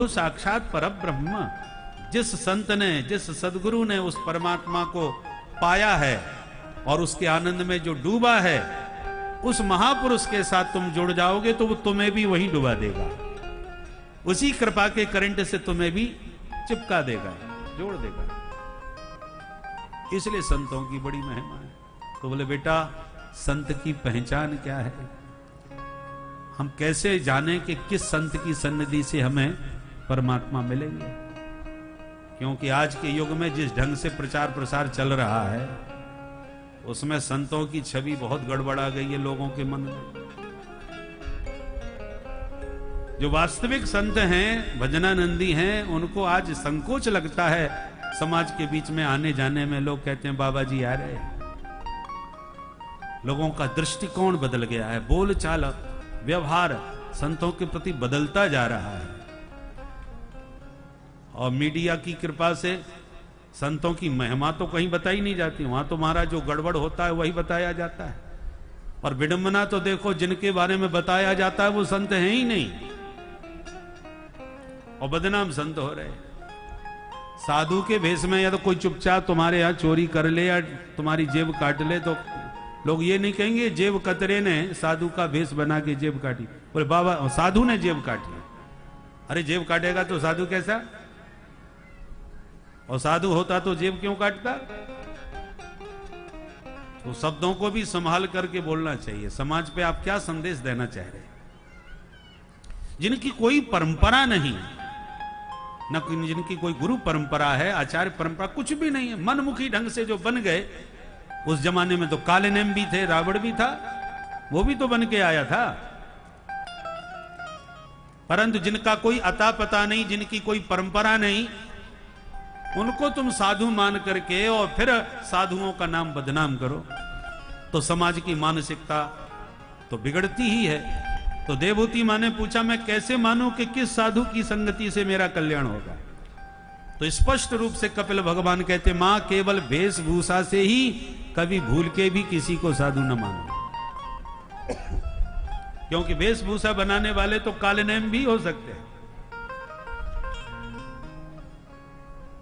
तो साक्षात परब्रह्म, जिस संत ने, जिस सदगुरु ने उस परमात्मा को पाया है और उसके आनंद में जो डूबा है, उस महापुरुष के साथ तुम जुड़ जाओगे तो वो तुम्हें भी वहीं डुबा देगा, उसी कृपा के करंट से तुम्हें भी चिपका देगा, जोड़ देगा। इसलिए संतों की बड़ी महिमा है। तो बोले बेटा, संत की पहचान क्या है? हम कैसे जाने कि किस संत की सन्निधि से हमें परमात्मा मिलेंगे? क्योंकि आज के युग में जिस ढंग से प्रचार प्रसार चल रहा है, उसमें संतों की छवि बहुत गड़बड़ा गई है लोगों के मन में। जो वास्तविक संत हैं, भजनानंदी हैं, उनको आज संकोच लगता है समाज के बीच में आने जाने में। लोग कहते हैं बाबा जी आ रहे हैं। लोगों का दृष्टिकोण बदल गया है, बोलचाल, व्यवहार संतों के प्रति बदलता जा रहा है। और मीडिया की कृपा से संतों की महिमा तो कहीं बताई नहीं जाती, वहां तो महाराज जो गड़बड़ होता है वही बताया जाता है। और विडंबना तो देखो, जिनके बारे में बताया जाता है वो संत हैं ही नहीं, और बदनाम संत हो रहे। साधु के भेष में या तो कोई चुपचाप तुम्हारे यहां चोरी कर ले या तुम्हारी जेब काट ले तो लोग ये नहीं कहेंगे जेब कतरे ने साधु का भेष बना के जेब काटी। बोले बाबा साधु ने जेब काटी। अरे जेब काटेगा तो साधु कैसा? और साधु होता तो जेब क्यों काटता? तो शब्दों को भी संभाल करके बोलना चाहिए। समाज पे आप क्या संदेश देना चाह रहे हैं? जिनकी कोई परंपरा नहीं, न जिनकी कोई गुरु परंपरा है, आचार्य परंपरा कुछ भी नहीं है, मनमुखी ढंग से जो बन गए। उस जमाने में तो काले नेम भी थे, रावण भी था, वो भी तो बन के आया था। परंतु जिनका कोई अता पता नहीं, जिनकी कोई परंपरा नहीं, उनको तुम साधु मान करके और फिर साधुओं का नाम बदनाम करो, तो समाज की मानसिकता तो बिगड़ती ही है। तो देवहूति मां ने पूछा, मैं कैसे मानूं कि किस साधु की संगति से मेरा कल्याण होगा? तो स्पष्ट रूप से कपिल भगवान कहते, मां केवल वेशभूषा से ही कभी भूल के भी किसी को साधु न मानो, क्योंकि वेशभूषा बनाने वाले तो काले नेम भी हो सकते हैं,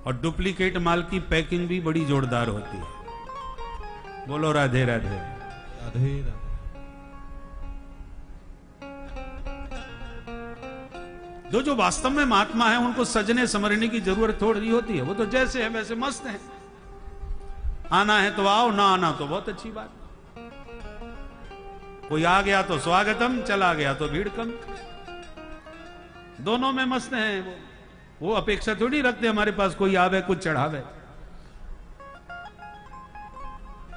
और डुप्लीकेट माल की पैकिंग भी बड़ी जोरदार होती है। बोलो राधे राधे राधे राधे। जो वास्तव में महात्मा है उनको सजने समरने की जरूरत थोड़ी होती है। वो तो जैसे है वैसे मस्त है। आना है तो आओ, ना आना तो बहुत अच्छी बात। कोई आ गया तो स्वागतम, चला गया तो भीड़ कम। दोनों में मस्त हैं। वो अपेक्षा थोड़ी रखते हमारे पास कोई आवे कुछ चढ़ावे।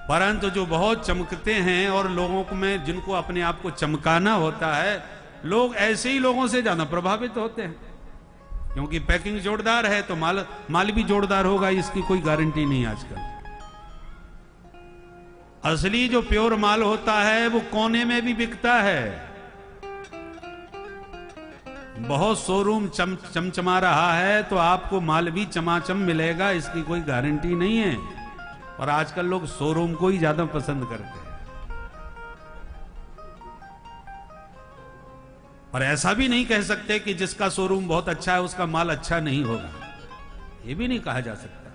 परंतु जो बहुत चमकते हैं और लोगों में जिनको अपने आप को चमकाना होता है, लोग ऐसे ही लोगों से ज्यादा प्रभावित होते हैं। क्योंकि पैकिंग जोरदार है तो माल भी जोरदार होगा, इसकी कोई गारंटी नहीं आजकल। असली जो प्योर माल होता है वो कोने में भी बिकता है। बहुत शोरूम चमचमा रहा है तो आपको माल भी चमाचम मिलेगा, इसकी कोई गारंटी नहीं है। और आजकल लोग शोरूम को ही ज्यादा पसंद करते हैं। और ऐसा भी नहीं कह सकते कि जिसका शोरूम बहुत अच्छा है उसका माल अच्छा नहीं होगा, ये भी नहीं कहा जा सकता।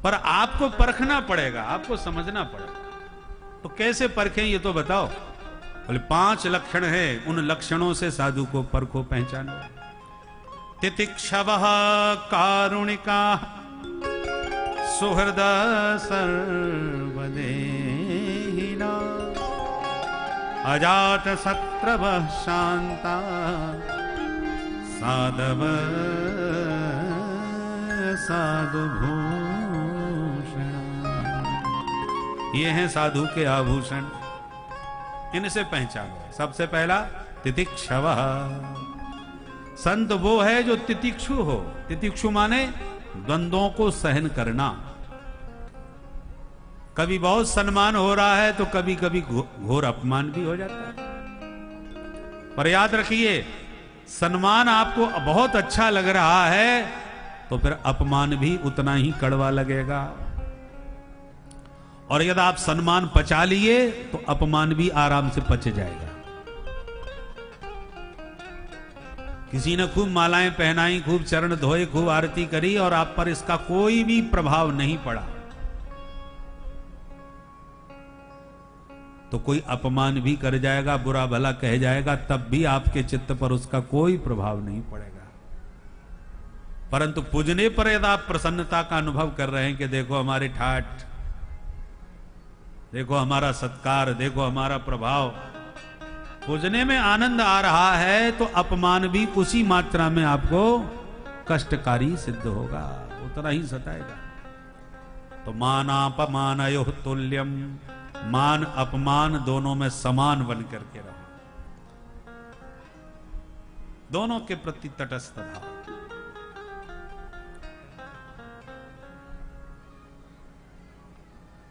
पर आपको परखना पड़ेगा, आपको समझना पड़ेगा। तो कैसे परखें ये तो बताओ। बोले 5 लक्षण हैं, उन लक्षणों से साधु को परखो, पहचानो। तितिक्षवः कारुणिका सुहृद सर्वदेहिना अजात शत्रवः शांता साधव साधु भूषण। ये हैं साधु के आभूषण, इनसे पहचानो। सबसे पहला तितिक्षवः। संत वो है जो तितिक्षु हो। तितिक्षु माने द्वंद्वों को सहन करना। कभी बहुत सम्मान हो रहा है तो कभी कभी घोर अपमान भी हो जाता है। पर याद रखिए, सम्मान आपको बहुत अच्छा लग रहा है तो फिर अपमान भी उतना ही कड़वा लगेगा। और यदि आप सम्मान पचा लिए तो अपमान भी आराम से पच जाएगा। किसी ने खूब मालाएं पहनाई, खूब चरण धोए, खूब आरती करी और आप पर इसका कोई भी प्रभाव नहीं पड़ा, तो कोई अपमान भी कर जाएगा, बुरा भला कह जाएगा, तब भी आपके चित्त पर उसका कोई प्रभाव नहीं पड़ेगा। परंतु पूजने पर यदि आप प्रसन्नता का अनुभव कर रहे हैं कि देखो हमारे ठाठ, देखो हमारा सत्कार, देखो हमारा प्रभाव, पूजने में आनंद आ रहा है, तो अपमान भी उसी मात्रा में आपको कष्टकारी सिद्ध होगा, उतना ही सताएगा। तो मानापमानयो तुल्यम, मान अपमान दोनों में समान बन करके रहो, दोनों के प्रति तटस्थ भाव।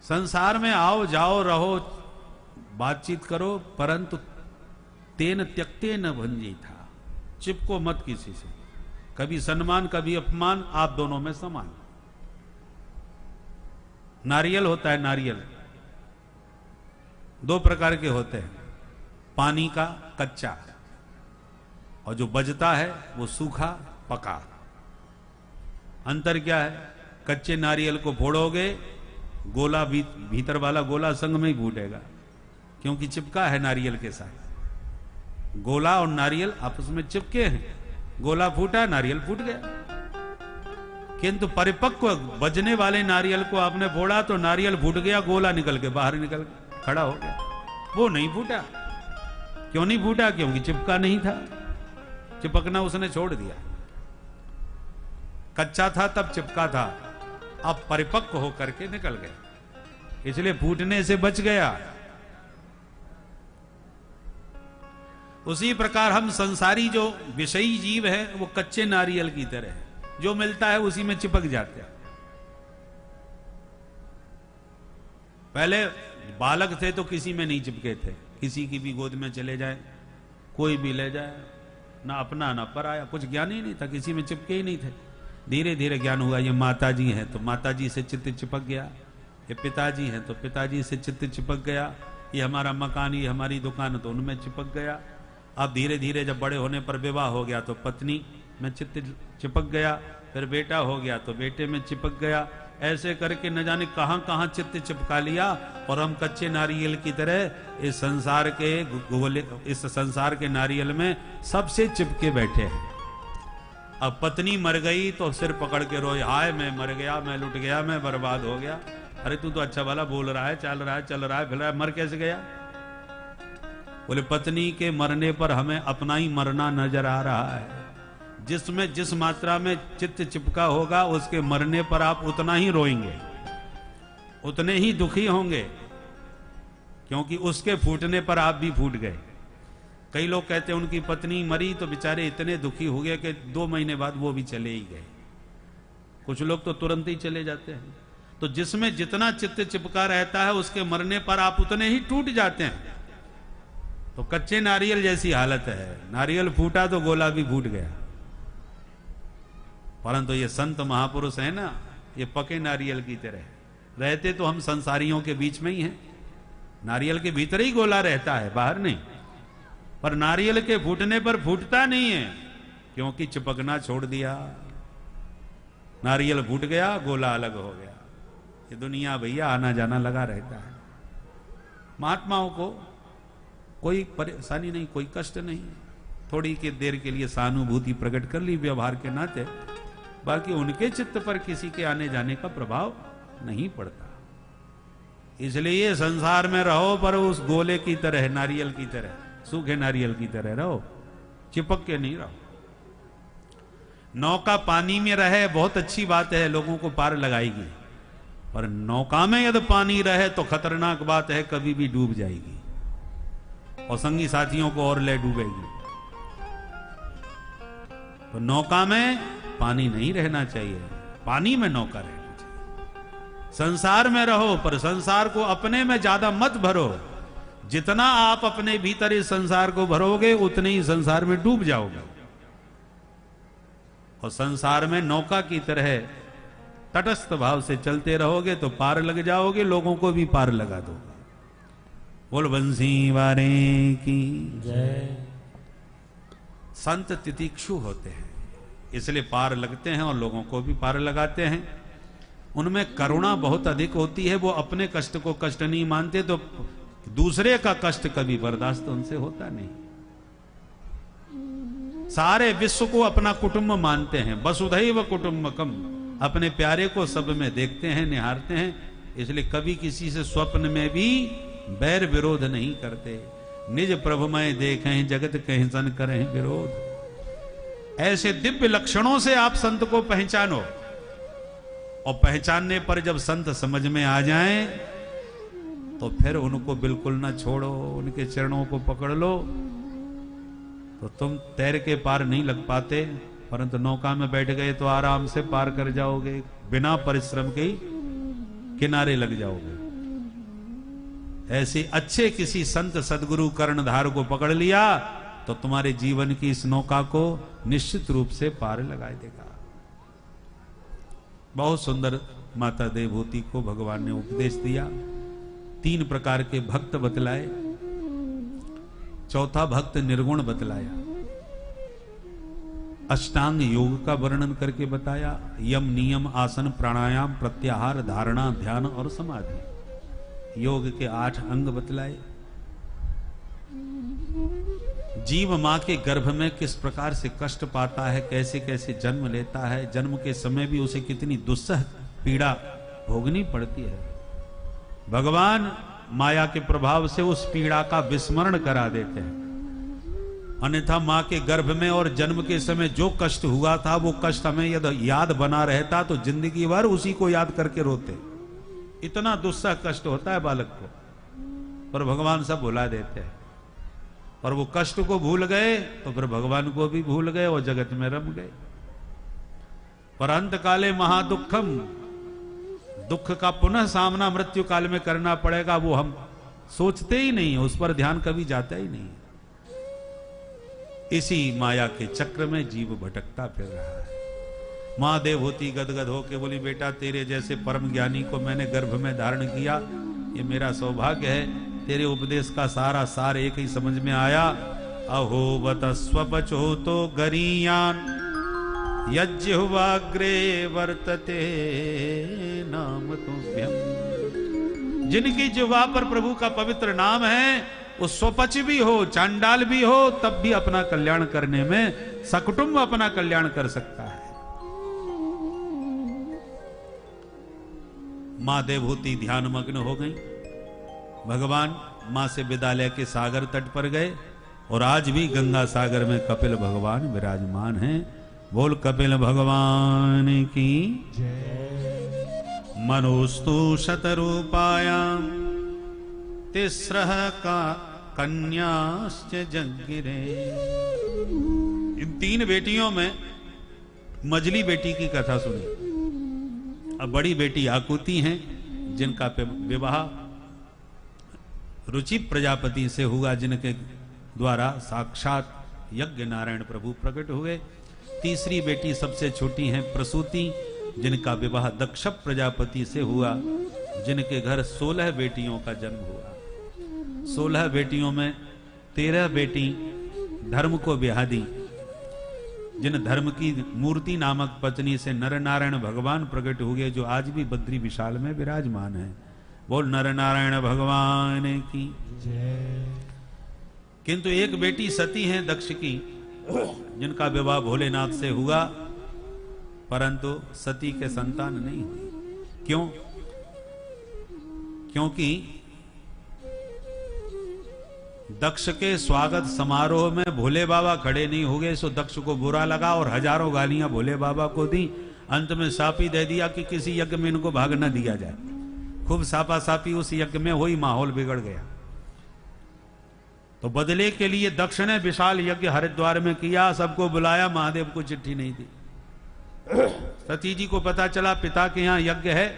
संसार में आओ जाओ रहो, बातचीत करो, परंतु तेन त्यक्ते न भंजी था, चिपको मत किसी से, कभी सम्मान कभी अपमान, आप दोनों में समान। नारियल होता है, नारियल दो प्रकार के होते हैं, पानी का कच्चा, और जो बजता है वो सूखा पका। अंतर क्या है? कच्चे नारियल को फोड़ोगे, गोला भीतर वाला गोला संग में ही फूटेगा, क्योंकि चिपका है नारियल के साथ। गोला और नारियल आपस में चिपके हैं, गोला फूटा, नारियल फूट गया। किंतु परिपक्व बजने वाले नारियल को आपने फोड़ा तो नारियल फूट गया, गोला निकल के बाहर निकल खड़ा हो गया, वो नहीं फूटा। क्यों नहीं फूटा? क्योंकि चिपका नहीं था, चिपकना उसने छोड़ दिया। कच्चा था तब चिपका था, अब परिपक्व होकर के निकल गया, इसलिए फूटने से बच गया। उसी प्रकार हम संसारी जो विषयी जीव है वो कच्चे नारियल की तरह है, जो मिलता है उसी में चिपक जाते हैं। पहले बालक थे तो किसी में नहीं चिपके थे, किसी की भी गोद में चले जाए, कोई भी ले जाए, ना अपना ना पराया, कुछ ज्ञान ही नहीं था, किसी में चिपके ही नहीं थे। धीरे धीरे ज्ञान हुआ, ये माताजी हैं तो माताजी से चित्त चिपक गया, ये पिताजी हैं तो पिताजी से चित्त चिपक गया, ये हमारा मकान, ये हमारी दुकान, तो उनमें चिपक गया। अब धीरे धीरे जब बड़े होने पर विवाह हो गया तो पत्नी में चित्त चिपक गया, फिर बेटा हो गया तो बेटे में चिपक गया। ऐसे करके न जाने कहां कहां चित्त चिपका लिया, और हम कच्चे नारियल की तरह इस संसार के गोले, इस संसार के नारियल में सबसे चिपके बैठे हैं। अब पत्नी मर गई तो सिर पकड़ के रोए, हाय मैं मर गया, मैं लुट गया, मैं बर्बाद हो गया। अरे तू तो अच्छा वाला बोल रहा है, चल रहा है, चल रहा है, फिर रहा है, मर कैसे गया? बोले पत्नी के मरने पर हमें अपना ही मरना नजर आ रहा है। जिसमें जिस मात्रा में चित्त चिपका होगा, उसके मरने पर आप उतना ही रोएंगे, उतने ही दुखी होंगे, क्योंकि उसके फूटने पर आप भी फूट गए। कई लोग कहते हैं उनकी पत्नी मरी तो बेचारे इतने दुखी हो गए कि 2 महीने बाद वो भी चले ही गए। कुछ लोग तो तुरंत ही चले जाते हैं। तो जिसमें जितना चित्त चिपका रहता है, उसके मरने पर आप उतने ही टूट जाते हैं। तो कच्चे नारियल जैसी हालत है, नारियल फूटा तो गोला भी फूट गया। परंतु ये संत महापुरुष है ना, ये पके नारियल की तरह रहते, तो हम संसारियों के बीच में ही हैं। नारियल के भीतर ही गोला रहता है, बाहर नहीं। पर नारियल के फूटने पर फूटता नहीं है, क्योंकि चिपकना छोड़ दिया। नारियल फूट गया, गोला अलग हो गया। ये दुनिया भैया आना जाना लगा रहता है। महात्माओं को कोई परेशानी नहीं, कोई कष्ट नहीं, थोड़ी के देर के लिए सहानुभूति प्रकट कर ली व्यवहार के नाते, बाकी उनके चित्त पर किसी के आने जाने का प्रभाव नहीं पड़ता। इसलिए संसार में रहो, पर उस गोले की तरह, नारियल की तरह, सूखे नारियल की तरह रहो, चिपक के नहीं रहो। नौका पानी में रहे बहुत अच्छी बात है, लोगों को पार लगाएगी, पर नौका में यदि पानी रहे तो खतरनाक बात है, कभी भी डूब जाएगी और संगी साथियों को और ले डूबेगी। तो नौका में पानी नहीं रहना चाहिए, पानी में नौका रहना चाहिए। संसार में रहो, पर संसार को अपने में ज्यादा मत भरो। जितना आप अपने भीतर इस संसार को भरोगे, उतने ही संसार में डूब जाओगे। और संसार में नौका की तरह तटस्थ भाव से चलते रहोगे तो पार लग जाओगे, लोगों को भी पार लगा दोगे। बोल बंसी वारे की जय। संत तितिक्षु होते हैं, इसलिए पार लगते हैं और लोगों को भी पार लगाते हैं। उनमें करुणा बहुत अधिक होती है, वो अपने कष्ट को कष्ट नहीं मानते, तो दूसरे का कष्ट कभी बर्दाश्त उनसे होता नहीं। सारे विश्व को अपना कुटुंब मानते हैं, वसुधैव कुटुंबकम, अपने प्यारे को सब में देखते हैं, निहारते हैं, इसलिए कभी किसी से स्वप्न में भी बैर विरोध नहीं करते। निज प्रभुमय देखें जगत कहीं सन करें विरोध। ऐसे दिव्य लक्षणों से आप संत को पहचानो, और पहचानने पर जब संत समझ में आ जाएं तो फिर उनको बिल्कुल ना छोड़ो, उनके चरणों को पकड़ लो। तो तुम तैर के पार नहीं लग पाते, परंतु नौका में बैठ गए तो आराम से पार कर जाओगे, बिना परिश्रम के किनारे लग जाओगे। ऐसे अच्छे किसी संत सदगुरु कर्णधार को पकड़ लिया तो तुम्हारे जीवन की इस नौका को निश्चित रूप से पार लगा देगा। बहुत सुंदर माता देवहूति को भगवान ने उपदेश दिया, 3 प्रकार के भक्त बतलाए, चौथा भक्त निर्गुण बतलाया, अष्टांग योग का वर्णन करके बताया, यम नियम आसन प्राणायाम प्रत्याहार धारणा ध्यान और समाधि, योग के 8 अंग बतलाए। जीव मां के गर्भ में किस प्रकार से कष्ट पाता है, कैसे कैसे जन्म लेता है, जन्म के समय भी उसे कितनी दुस्सह पीड़ा भोगनी पड़ती है। भगवान माया के प्रभाव से उस पीड़ा का विस्मरण करा देते हैं, अन्यथा मां के गर्भ में और जन्म के समय जो कष्ट हुआ था वो कष्ट हमें यदि याद बना रहता तो जिंदगी भर उसी को याद करके रोते। इतना दुस्सह कष्ट होता है बालक को, पर भगवान सब भुला देते हैं। और वो कष्ट को भूल गए तो फिर भगवान को भी भूल गए और जगत में रम गए। पर अंत काले महादुखम, दुख का पुनः सामना मृत्यु काल में करना पड़ेगा, वो हम सोचते ही नहीं, उस पर ध्यान कभी जाता ही नहीं। इसी माया के चक्र में जीव भटकता फिर रहा है। मां देवहूति गदगद होके बोली, बेटा तेरे जैसे परम ज्ञानी को मैंने गर्भ में धारण किया, ये मेरा सौभाग्य है। तेरे उपदेश का सारा सार एक ही समझ में आया, अहो बत स्वपचो तो गरीयान यज्जिह्वाग्रे वर्तते नाम तुभ्यम। जिनकी जिह्वा पर प्रभु का पवित्र नाम है, वो स्वपच भी हो चांडाल भी हो तब भी अपना कल्याण करने में सकुटुंब अपना कल्याण कर सकता है। मां देवहूति ध्यान मग्न हो गई। भगवान मां से विद्यालय के सागर तट पर गए, और आज भी गंगा सागर में कपिल भगवान विराजमान हैं। बोल कपिल भगवान की जय। मनोस्तु शतरूपायां तिस्रः का कन्याश्च जग्गिरे। इन 3 बेटियों में मझली बेटी की कथा सुनी। अब बड़ी बेटी आकुति हैं, जिनका विवाह रुचि प्रजापति से हुआ, जिनके द्वारा साक्षात यज्ञ नारायण प्रभु प्रकट हुए। तीसरी बेटी सबसे छोटी हैं प्रसूति, जिनका विवाह दक्ष प्रजापति से हुआ, जिनके घर 16 बेटियों का जन्म हुआ। 16 बेटियों में 13 बेटी धर्म को ब्याह दी, जिन धर्म की मूर्ति नामक पत्नी से नर नारायण भगवान प्रकट हुए, जो आज भी बद्री विशाल में विराजमान है। बोल नर नारायण भगवान की जय। किंतु एक बेटी सती है दक्ष की, जिनका विवाह भोलेनाथ से हुआ, परंतु सती के संतान नहीं हुई। क्यों? क्योंकि दक्ष के स्वागत समारोह में भोले बाबा खड़े नहीं हो गए, सो दक्ष को बुरा लगा और हजारों गालियां भोले बाबा को दी। अंत में सापी दे दिया कि किसी यज्ञ में इनको भाग न दिया जाए। खूब सापा सापी उस यज्ञ में हुई, माहौल बिगड़ गया। तो बदले के लिए दक्ष ने विशाल यज्ञ हरिद्वार में किया, सबको बुलाया, महादेव को चिट्ठी नहीं दी। सती जी को पता चला पिता के यहां यज्ञ है,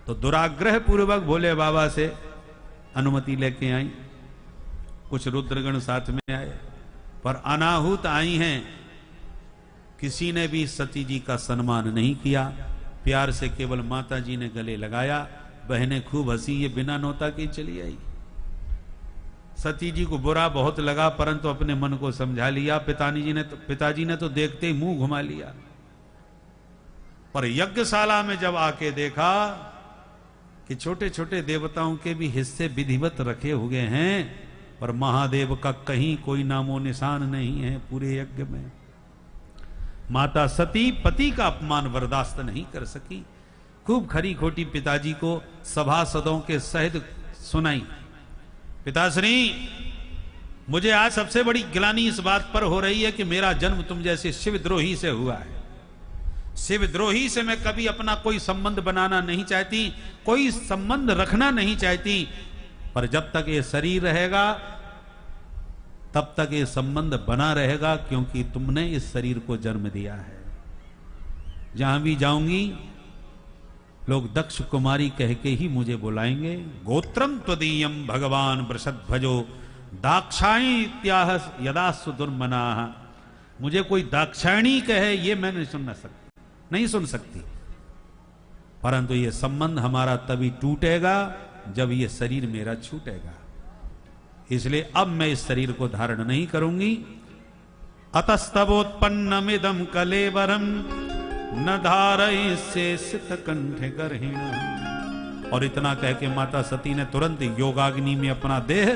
तो दुराग्रह पूर्वक भोले बाबा से अनुमति लेके आई। कुछ रुद्रगण साथ में आए, पर अनाहुत आई हैं, किसी ने भी सती जी का सम्मान नहीं किया। प्यार से केवल माता जी ने गले लगाया, बहनें खूब हंसी, ये बिना नौता की चली आई। सती जी को बुरा बहुत लगा, परंतु अपने मन को समझा लिया। पिताजी ने तो देखते ही मुंह घुमा लिया। पर यज्ञशाला में जब आके देखा कि छोटे छोटे देवताओं के भी हिस्से विधिवत रखे हुए हैं, पर महादेव का कहीं कोई नामो निशान नहीं है पूरे यज्ञ में। माता सती पति का अपमान बर्दाश्त नहीं कर सकी, खूब खरी खोटी पिताजी को सभासदों के सहित सुनाई। पिताश्री, मुझे आज सबसे बड़ी गिलानी इस बात पर हो रही है कि मेरा जन्म तुम जैसे शिवद्रोही से हुआ है। शिवद्रोही से मैं कभी अपना कोई संबंध बनाना नहीं चाहती, कोई संबंध रखना नहीं चाहती, पर जब तक ये शरीर रहेगा तब तक ये संबंध बना रहेगा, क्योंकि तुमने इस शरीर को जन्म दिया है। जहां भी जाऊंगी लोग दक्ष कुमारी कह के ही मुझे बुलाएंगे। गोत्रम त्वदीयम भगवान वृषध्वजो दाक्षायणी इत्याह यदासु दुर्मना। मुझे कोई दाक्षायणी कहे ये मैं नहीं सुन सकती, परंतु ये संबंध हमारा तभी टूटेगा जब ये शरीर मेरा छूटेगा। इसलिए अब मैं इस शरीर को धारण नहीं करूंगी। अतस्तवोत्पन्नमिदं कलेवरम न धारय से सित कंठे गर्हिण। और इतना कह के माता सती ने तुरंत योगाग्नि में अपना देह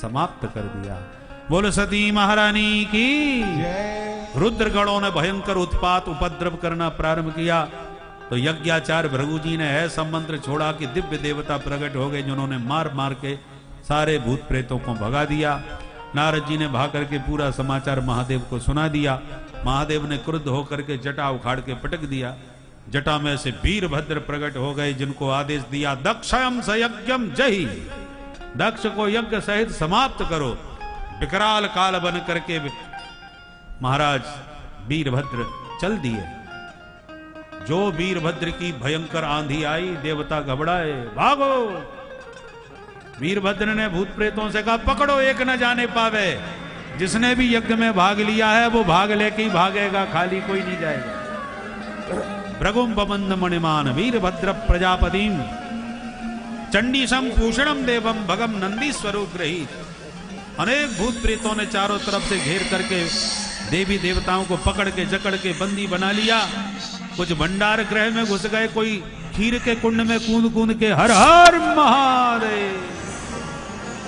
समाप्त कर दिया। बोल सती महारानी की। रुद्रगणों ने भयंकर उत्पात उपद्रव करना प्रारंभ किया, तो यज्ञाचार्य भृगु जी ने ऐसा मंत्र छोड़ा कि दिव्य देवता प्रकट हो गए, जिन्होंने मार मार के सारे भूत प्रेतों को भगा दिया। नारद जी ने भाग करके पूरा समाचार महादेव को सुना दिया। महादेव ने क्रुद्ध होकर के जटा उखाड़ के पटक दिया। जटा में से वीरभद्र प्रकट हो गए, जिनको आदेश दिया दक्षम सयज्ञम जहि, दक्ष को यज्ञ सहित समाप्त करो। विकराल काल बन करके महाराज वीरभद्र चल दिए। जो वीरभद्र की भयंकर आंधी आई, देवता घबराए, भागो। वीरभद्र ने भूत प्रेतों से कहा पकड़ो, एक न जाने पावे। जिसने भी यज्ञ में भाग लिया है वो भाग लेके ही भागेगा, खाली कोई नहीं जाएगा। भृगुम बबंध मणिमान वीरभद्र प्रजापतिम चंडीशम पूषणम देवम भगम नंदी स्वरूप ग्रहीत। अनेक भूत प्रेतों ने चारों तरफ से घेर करके देवी देवताओं को पकड़ के जकड़ के बंदी बना लिया। कुछ भंडार गृह में घुस गए, कोई खीर के कुंड में कूद कूद के हर हर महादेव।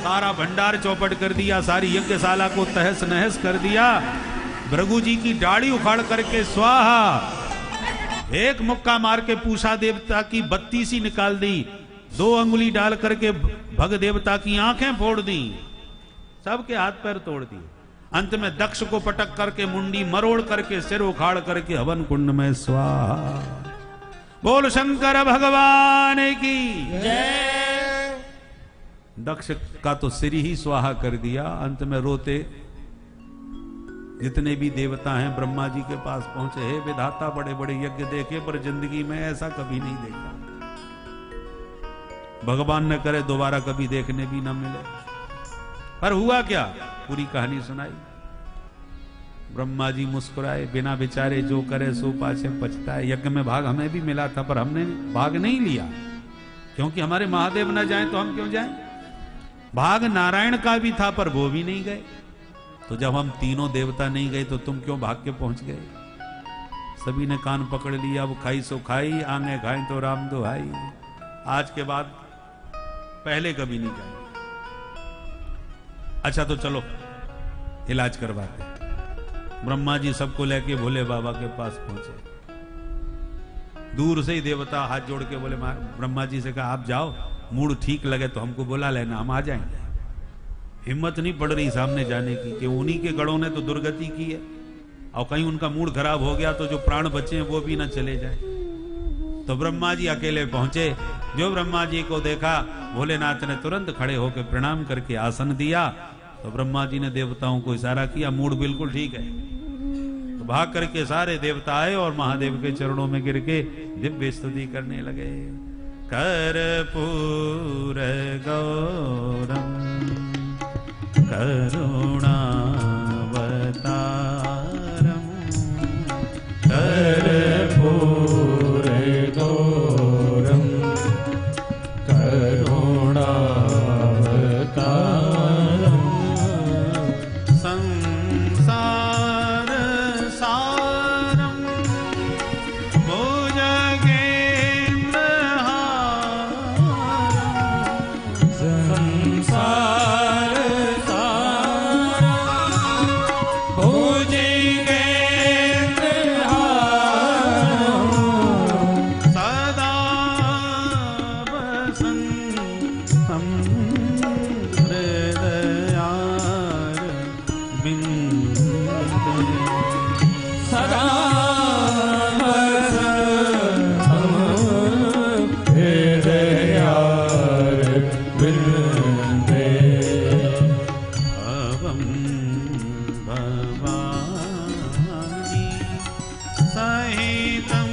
सारा भंडार चौपट कर दिया, सारी यज्ञशाला को तहस नहस कर दिया। भृगु जी की दाढ़ी उखाड़ करके स्वाहा। एक मुक्का मार के पूषा देवता की 32 निकाल दी। 2 अंगुली डाल करके भग देवता की आंखें फोड़ दी, सबके हाथ पैर तोड़ दिए। अंत में दक्ष को पटक करके मुंडी मरोड़ करके सिर उखाड़ करके हवन कुंड में स्वाहा। बोल शंकर भगवान की जय। दक्ष का तो सिर ही स्वाहा कर दिया। अंत में रोते जितने भी देवता हैं ब्रह्मा जी के पास पहुंचे, हे विधाता बड़े बड़े यज्ञ देखे पर जिंदगी में ऐसा कभी नहीं देखा। भगवान न करे दोबारा कभी देखने भी न मिले। पर हुआ क्या, पूरी कहानी सुनाई। ब्रह्मा जी मुस्कुराए, बिना विचारे जो करे सो पाछे पछता है। यज्ञ में भाग हमें भी मिला था, पर हमने भाग नहीं लिया, क्योंकि हमारे महादेव न जाएं तो हम क्यों जाएं। भाग नारायण का भी था, पर वो भी नहीं गए। तो जब हम तीनों देवता नहीं गए तो तुम क्यों भाग के पहुंच गए। सभी ने कान पकड़ लिया, वो खाई सो खाई, आंगे खाई तो राम दुहाई। आज के बाद पहले कभी नहीं जाएंगे। अच्छा तो चलो इलाज करवाते। ब्रह्मा जी सबको लेके भोले बाबा के पास पहुंचे। दूर से ही देवता हाथ जोड़ के बोले, ब्रह्मा जी से कहा आप जाओ, मूड ठीक लगे तो हमको बुला लेना, हम आ जाएंगे। हिम्मत नहीं पड़ रही सामने जाने की, कि उन्हीं के गणों ने तो दुर्गति की है, और कहीं उनका मूड खराब हो गया तो जो प्राण बचे हैं वो भी ना चले जाए। तो ब्रह्मा जी अकेले पहुंचे। जो ब्रह्मा जी को देखा, भोलेनाथ ने तुरंत खड़े होकर प्रणाम करके आसन दिया। तो ब्रह्मा जी ने देवताओं को इशारा किया, मूड बिल्कुल ठीक है। तो भाग करके सारे देवता आए और महादेव के चरणों में गिर के दिव्य स्तुति करने लगे। कर्पूर गौरम करुणावतारम कर्पूर गौरम करुणावतारम सहितं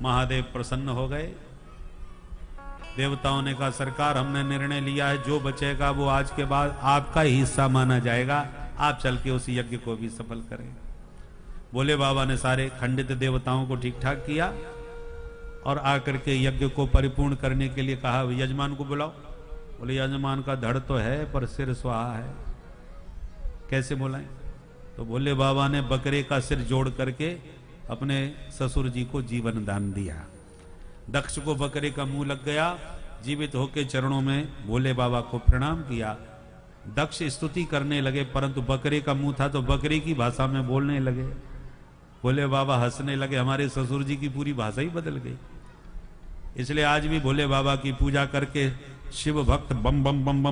महादेव प्रसन्न हो गए। देवताओं ने कहा सरकार हमने निर्णय लिया है, जो बचेगा वो आज के बाद आपका ही हिस्सा माना जाएगा, आप चल के उस यज्ञ को भी सफल करें। भोले बाबा ने सारे खंडित देवताओं को ठीक ठाक किया और आकर के यज्ञ को परिपूर्ण करने के लिए कहा यजमान को बुलाओ। बोले यजमान का धड़ तो है पर सिर स्वाहा है, कैसे बुलाएं? तो भोले बाबा ने बकरे का सिर जोड़ करके अपने ससुर जी को जीवन दान दिया। दक्ष को बकरे का मुंह लग गया, जीवित होकर चरणों में भोले बाबा को प्रणाम किया। दक्ष स्तुति करने लगे परंतु बकरे का मुंह था तो बकरे की भाषा में बोलने लगे। भोले बाबा हंसने लगे, हमारे ससुर जी की पूरी भाषा ही बदल गई। इसलिए आज भी भोले बाबा की पूजा करके शिव भक्त बम बम बम बम